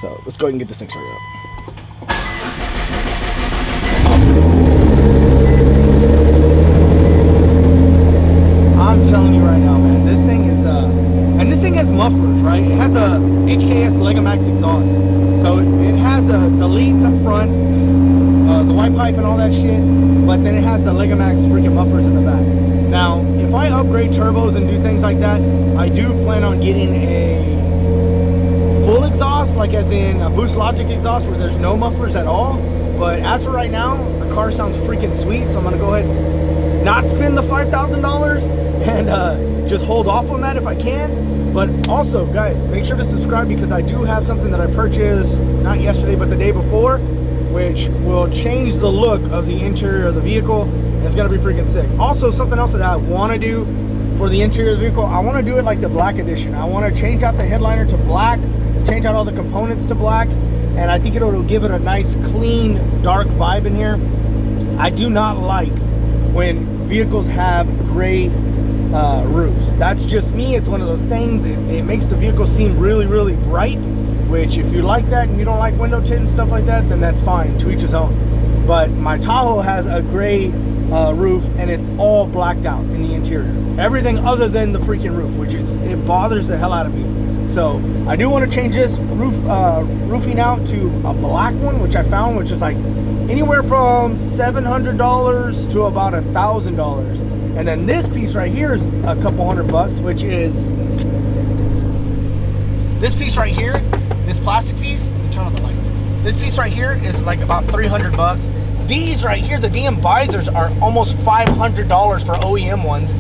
So let's go ahead and get this thing started up. I'm telling you right now, man, this thing is, and this thing has mufflers, right? It has a HKS Legomax exhaust. So it has the leads up front, the white pipe and all that shit, but then it has the Legomax freaking mufflers in the back. Now, if I upgrade turbos and do things like that, I do plan on getting a full exhaust, like as in a Boost Logic exhaust where there's no mufflers at all. But as for right now, the car sounds freaking sweet, so I'm gonna go ahead and not spend the $5,000 and just hold off on that if I can. But also, guys, make sure to subscribe because I do have something that I purchased, not yesterday, but the day before, which will change the look of the interior of the vehicle. It's gonna be freaking sick. Also, something else that I wanna do for the interior of the vehicle, I wanna do it like the black edition. I wanna change out the headliner to black, change out all the components to black, and I think it'll give it a nice, clean, dark vibe in here. I do not like when vehicles have gray roofs. That's just me. It's one of those things. It makes the vehicle seem really, really bright, which if you like that and you don't like window tint and stuff like that, then that's fine, to each his own. But my Tahoe has a gray roof and it's all blacked out in the interior. Everything other than the freaking roof, which is, it bothers the hell out of me. So I do want to change this roofing out to a black one, which I found, which is like anywhere from $700 to about $1,000. And then this piece right here is a couple $100, which is this piece right here, this plastic piece. Let me turn on the lights. This piece right here is like about $300. These right here, the damn visors, are almost $500 for OEM ones.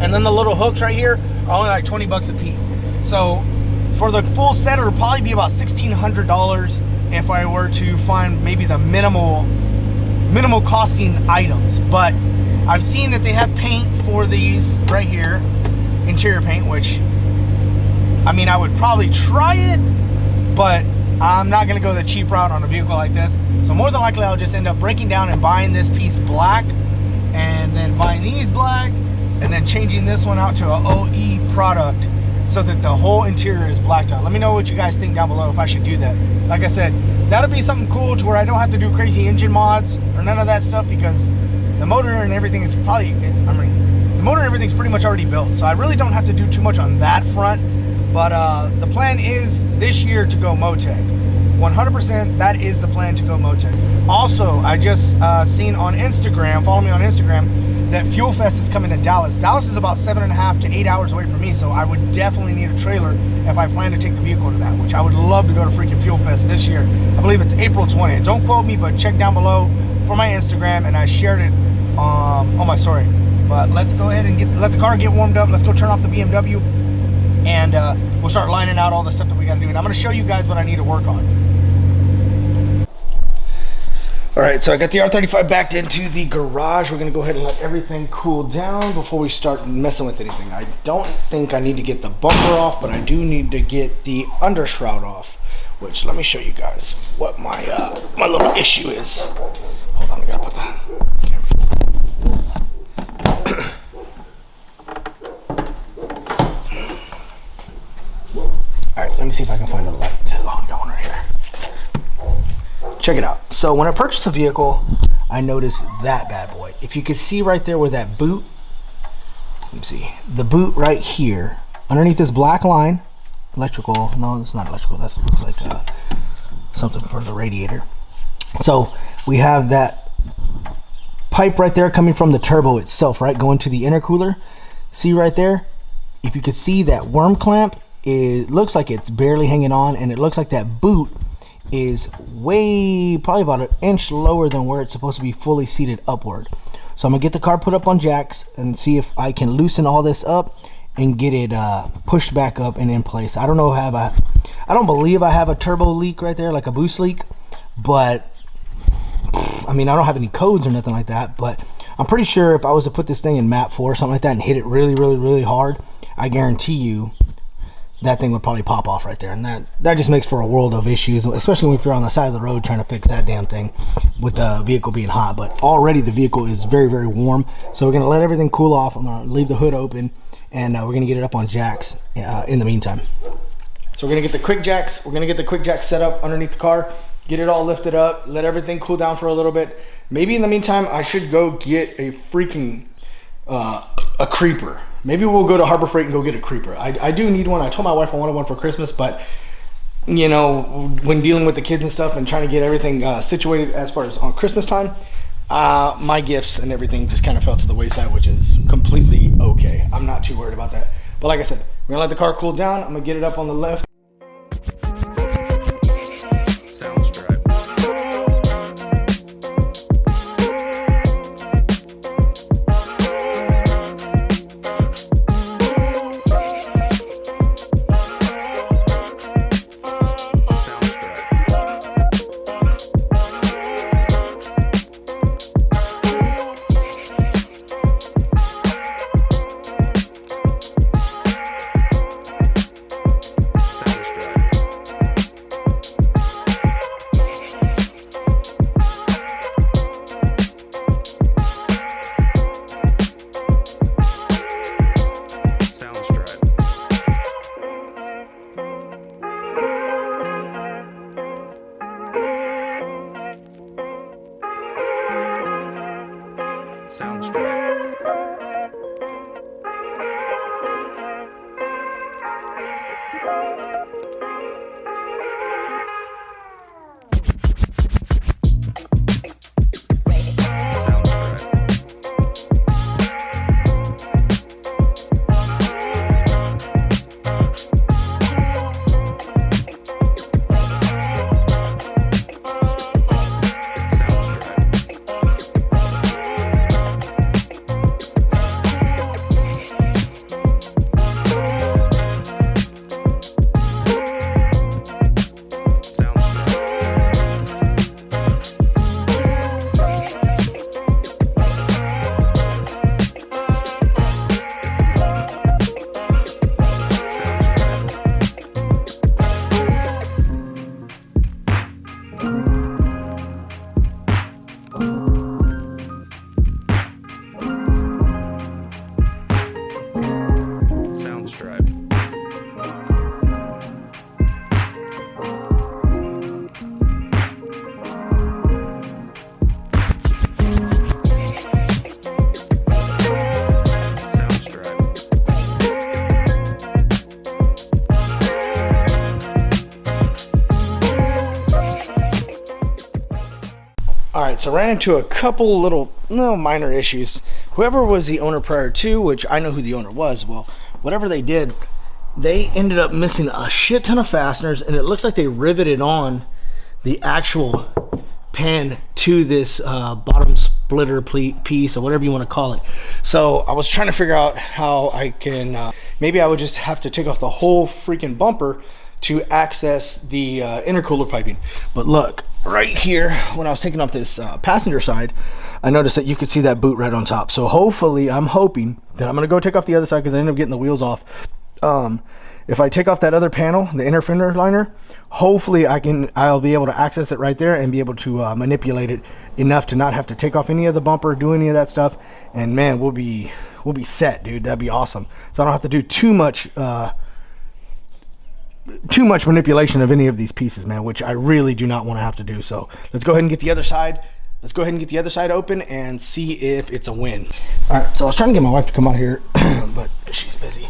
And then the little hooks right here are only like $20 a piece. So for the full set, it would probably be about $1,600 if I were to find maybe the minimal costing items. But I've seen that they have paint for these right here, interior paint, which, I mean, I would probably try it, but I'm not gonna go the cheap route on a vehicle like this. So more than likely I'll just end up breaking down and buying this piece black, and then buying these black, and then changing this one out to an OE product so that the whole interior is blacked out. Let me know what you guys think down below if I should do that. Like I said, that'll be something cool to where I don't have to do crazy engine mods or none of that stuff, because the motor and everything is probably, I mean, the motor and everything's pretty much already built. So I really don't have to do too much on that front. But the plan is this year to go Motec. 100%, that is the plan, to go Motec. Also, I just seen on Instagram, follow me on Instagram, that Fuel Fest is coming to Dallas. Dallas is about 7.5 to 8 hours away from me, so I would definitely need a trailer if I plan to take the vehicle to that, which I would love to go to freaking Fuel Fest this year. I believe it's April 20th. Don't quote me, but check down below for my Instagram, and I shared it on my story. But let's go ahead and let the car get warmed up. Let's go turn off the BMW, and we'll start lining out all the stuff that we got to do. And I'm going to show you guys what I need to work on. All right, so I got the R35 backed into the garage. We're gonna go ahead and let everything cool down before we start messing with anything. I don't think I need to get the bumper off, but I do need to get the undershroud off, which, let me show you guys what my my little issue is. Hold on, I gotta put that camera. All right, let me see if I can find a light. Oh, I got one right here. Check it out. So when I purchased the vehicle, I noticed that bad boy. If you could see right there where that boot, let me see, the boot right here, underneath this black line, electrical, no, it's not electrical, that looks like something for the radiator. So we have that pipe right there coming from the turbo itself, right, going to the intercooler. See right there? If you could see that worm clamp, it looks like it's barely hanging on, and it looks like that boot is way, probably about an inch lower than where it's supposed to be fully seated upward. So I'm gonna get the car put up on jacks and see if I can loosen all this up and get it pushed back up and in place. I don't know, I don't believe I have a turbo leak right there, like a boost leak, but I mean, I don't have any codes or nothing like that, but I'm pretty sure if I was to put this thing in map 4 or something like that and hit it really, really, really hard, I guarantee you that thing would probably pop off right there. And that just makes for a world of issues, especially if you're on the side of the road trying to fix that damn thing with the vehicle being hot. But already the vehicle is very, very warm, so we're gonna let everything cool off. I'm gonna leave the hood open, and we're gonna get it up on jacks in the meantime. So we're gonna get the quick jacks. We're gonna get the quick jacks set up underneath the car, get it all lifted up, let everything cool down for a little bit. Maybe in the meantime, I should go get a freaking a creeper. Maybe we'll go to Harbor Freight and go get a creeper. I do need one. I told my wife I wanted one for Christmas, but you know, when dealing with the kids and stuff and trying to get everything situated as far as on Christmas time, my gifts and everything just kind of fell to the wayside, which is completely okay. I'm not too worried about that. But like I said, we're gonna let the car cool down. I'm gonna get it up on the left. Alright, so ran into a couple little minor issues. Whoever was the owner prior to, which I know who the owner was, well, whatever they did, they ended up missing a shit ton of fasteners, and it looks like they riveted on the actual pan to this bottom splitter piece, or whatever you want to call it. So I was trying to figure out how I can, maybe I would just have to take off the whole freaking bumper to access the intercooler piping. But look, right here, when I was taking off this passenger side, I noticed that you could see that boot right on top. So hopefully, I'm hoping that I'm gonna go take off the other side because I ended up getting the wheels off. If I take off that other panel, the inner fender liner, hopefully I'll be able to access it right there and be able to manipulate it enough to not have to take off any of the bumper, do any of that stuff, and man, we'll be set, dude. That'd be awesome. So I don't have to do too much manipulation of any of these pieces, man, which I really do not want to have to do. So let's go ahead and get the other side. Let's go ahead and get the other side open and see if it's a win. All right, so I was trying to get my wife to come out here, but she's busy.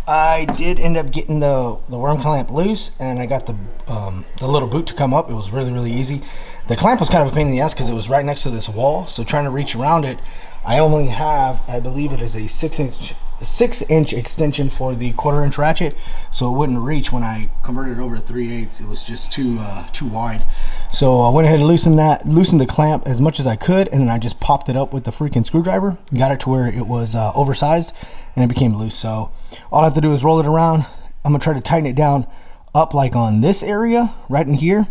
I did end up getting the worm clamp loose, and I got the little boot to come up. It was really, really easy. The clamp was kind of a pain in the ass because it was right next to this wall. So trying to reach around it, I only have, I believe it is a 6-inch extension for the 1/4-inch ratchet, so it wouldn't reach when I converted it over to 3/8. It was just too wide. So I went ahead and loosened the clamp as much as I could, and then I just popped it up with the freaking screwdriver, got it to where it was oversized, and it became loose. So all I have to do is roll it around. I'm gonna try to tighten it down up like on this area right in here,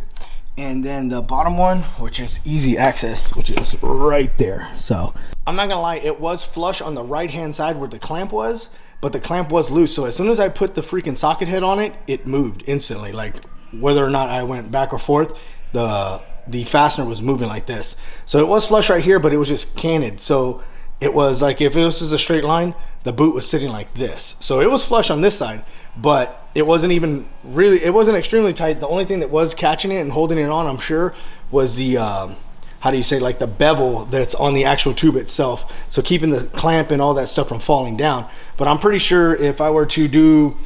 and then the bottom one, which is easy access, which is right there. So I'm not gonna lie, it was flush on the right hand side where the clamp was, but the clamp was loose. So as soon as I put the freaking socket head on it, it moved instantly. Like whether or not I went back or forth, the fastener was moving like this. So it was flush right here, but it was just canted. So it was like if this is a straight line, the boot was sitting like this. So it was flush on this side, but it wasn't even really, it wasn't extremely tight. The only thing that was catching it and holding it on, I'm sure, was the, how do you say, like the bevel that's on the actual tube itself. So keeping the clamp and all that stuff from falling down. But I'm pretty sure if I were to do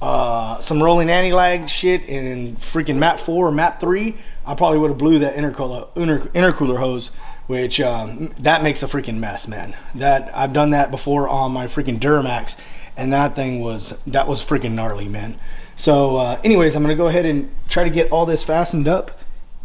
some rolling anti-lag shit in freaking map 4 or map 3, I probably would have blew that intercooler hose, which that makes a freaking mess, man. That I've done that before on my freaking Duramax, and that was freaking gnarly, man. So anyways, I'm gonna go ahead and try to get all this fastened up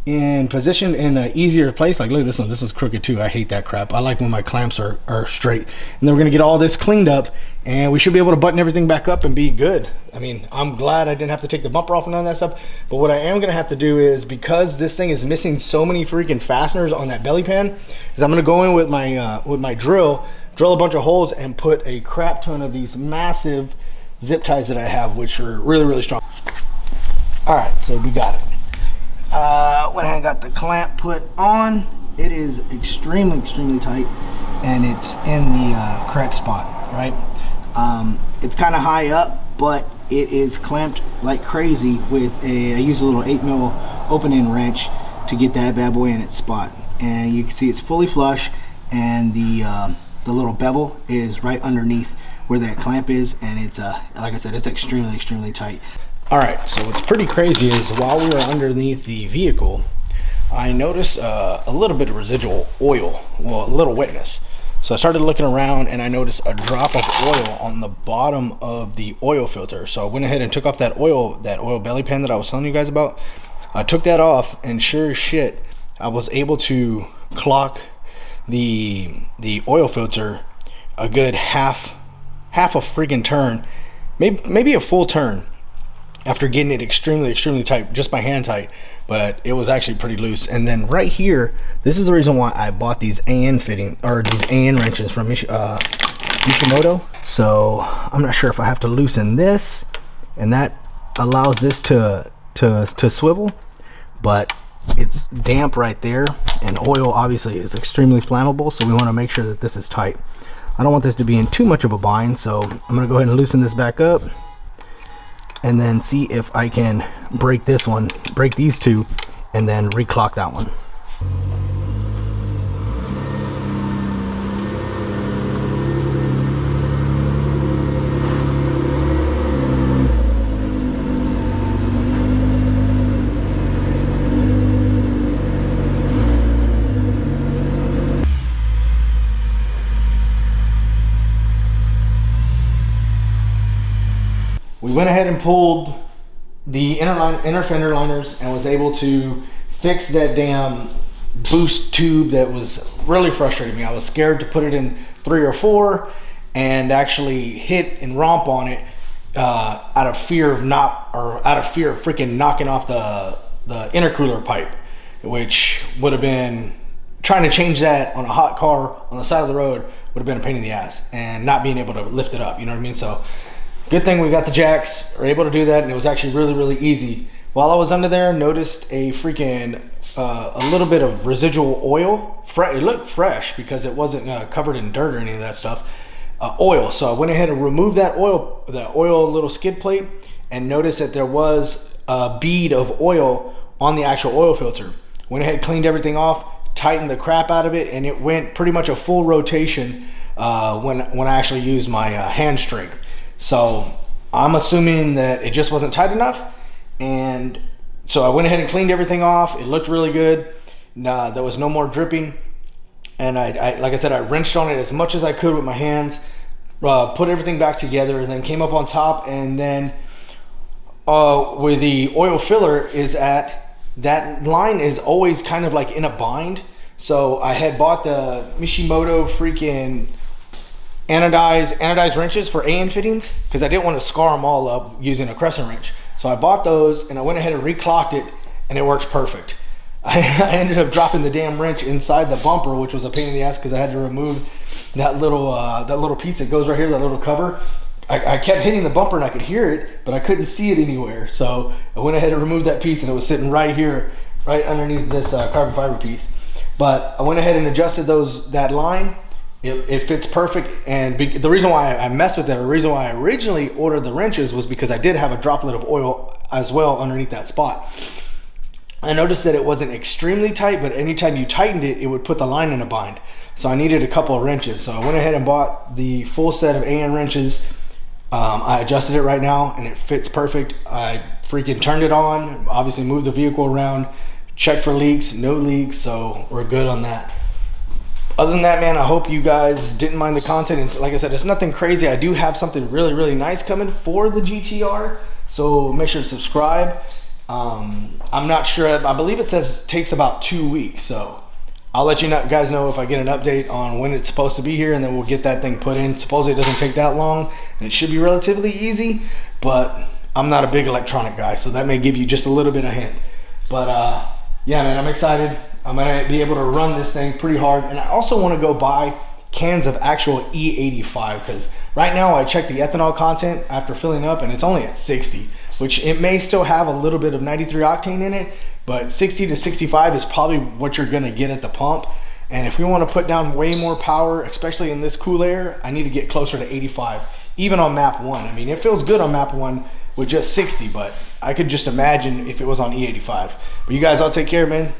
and positioned in an easier place. Like, look at this one. This one's crooked too. I hate that crap. I like when my clamps are straight. And then we're gonna get all this cleaned up, and we should be able to button everything back up and be good. I mean, I'm glad I didn't have to take the bumper off and all that stuff. But what I am gonna have to do is, because this thing is missing so many freaking fasteners on that belly pan, is I'm gonna go in with my drill a bunch of holes and put a crap ton of these massive zip ties that I have, which are really, really strong. All right, so we got it. When I got the clamp put on, it is extremely, extremely tight, and it's in the correct spot, right? It's kind of high up, but it is clamped like crazy with I use a little 8mm open-end wrench to get that bad boy in its spot. And you can see it's fully flush, and the little bevel is right underneath where that clamp is, and it's like I said, it's extremely, extremely tight. All right, so what's pretty crazy is while we were underneath the vehicle, I noticed a little bit of residual oil, well, a little wetness. So I started looking around, and I noticed a drop of oil on the bottom of the oil filter. So I went ahead and took off that oil belly pan that I was telling you guys about. I took that off, and sure as shit, I was able to clock the oil filter a good half a freaking turn, maybe a full turn, after getting it extremely, extremely tight, just by hand tight. But it was actually pretty loose. And then right here, this is the reason why I bought these AN fitting, or these AN wrenches from Michelin. So I'm not sure if I have to loosen this, and that allows this to swivel, but it's damp right there, and oil obviously is extremely flammable, so we want to make sure that this is tight. I don't want this to be in too much of a bind, so I'm gonna go ahead and loosen this back up, and then see if I can break these two, and then reclock that one. We went ahead and pulled the inner fender liners and was able to fix that damn boost tube that was really frustrating me. I was scared to put it in 3 or 4 and actually hit and romp on it out of fear of freaking knocking off the intercooler pipe, which would have been, trying to change that on a hot car on the side of the road would have been a pain in the ass, and not being able to lift it up, you know what I mean? So good thing we got the jacks, were able to do that, and it was actually really, really easy. While I was under there, noticed a freaking, a little bit of residual oil. It looked fresh because it wasn't covered in dirt or any of that stuff. Oil, so I went ahead and removed that oil, the oil little skid plate, and noticed that there was a bead of oil on the actual oil filter. Went ahead, cleaned everything off, tightened the crap out of it, and it went pretty much a full rotation when I actually used my hand strength. So I'm assuming that it just wasn't tight enough, and so I went ahead and cleaned everything off. It looked really good. There was no more dripping, and I like I said, I wrenched on it as much as I could with my hands, put everything back together, and then came up on top. And then where the oil filler is at, that line is always kind of like in a bind. So I had bought the Michelin freaking anodized wrenches for AN fittings, because I didn't want to scar them all up using a crescent wrench. So I bought those, and I went ahead and reclocked it, and it works perfect. I ended up dropping the damn wrench inside the bumper, which was a pain in the ass because I had to remove that little piece that goes right here, that little cover. I kept hitting the bumper and I could hear it, but I couldn't see it anywhere. So I went ahead and removed that piece, and it was sitting right here, right underneath this carbon fiber piece. But I went ahead and adjusted that line, It fits perfect, and the reason why I messed with it, or the reason why I originally ordered the wrenches was because I did have a droplet of oil as well underneath that spot. I noticed that it wasn't extremely tight, but anytime you tightened it, it would put the line in a bind. So I needed a couple of wrenches. So I went ahead and bought the full set of AN wrenches. I adjusted it right now and it fits perfect. I freaking turned it on, obviously moved the vehicle around, checked for leaks, no leaks, so we're good on that. Other than that, man, I hope you guys didn't mind the content. And like I said, it's nothing crazy. I do have something really, really nice coming for the GTR, so make sure to subscribe. I'm not sure. I believe it says it takes about 2 weeks, so I'll let you guys know if I get an update on when it's supposed to be here, and then we'll get that thing put in. Supposedly it doesn't take that long, and it should be relatively easy, but I'm not a big electronic guy, so that may give you just a little bit of hint. But yeah, man, I'm excited. I'm gonna be able to run this thing pretty hard, and I also want to go buy cans of actual E85, because right now I check the ethanol content after filling up and it's only at 60, which it may still have a little bit of 93 octane in it, but 60 to 65 is probably what you're gonna get at the pump. And if we want to put down way more power, especially in this cool air, I need to get closer to 85, even on map 1. I mean, it feels good on map 1 with just 60, but I could just imagine if it was on E85. But you guys all take care, man.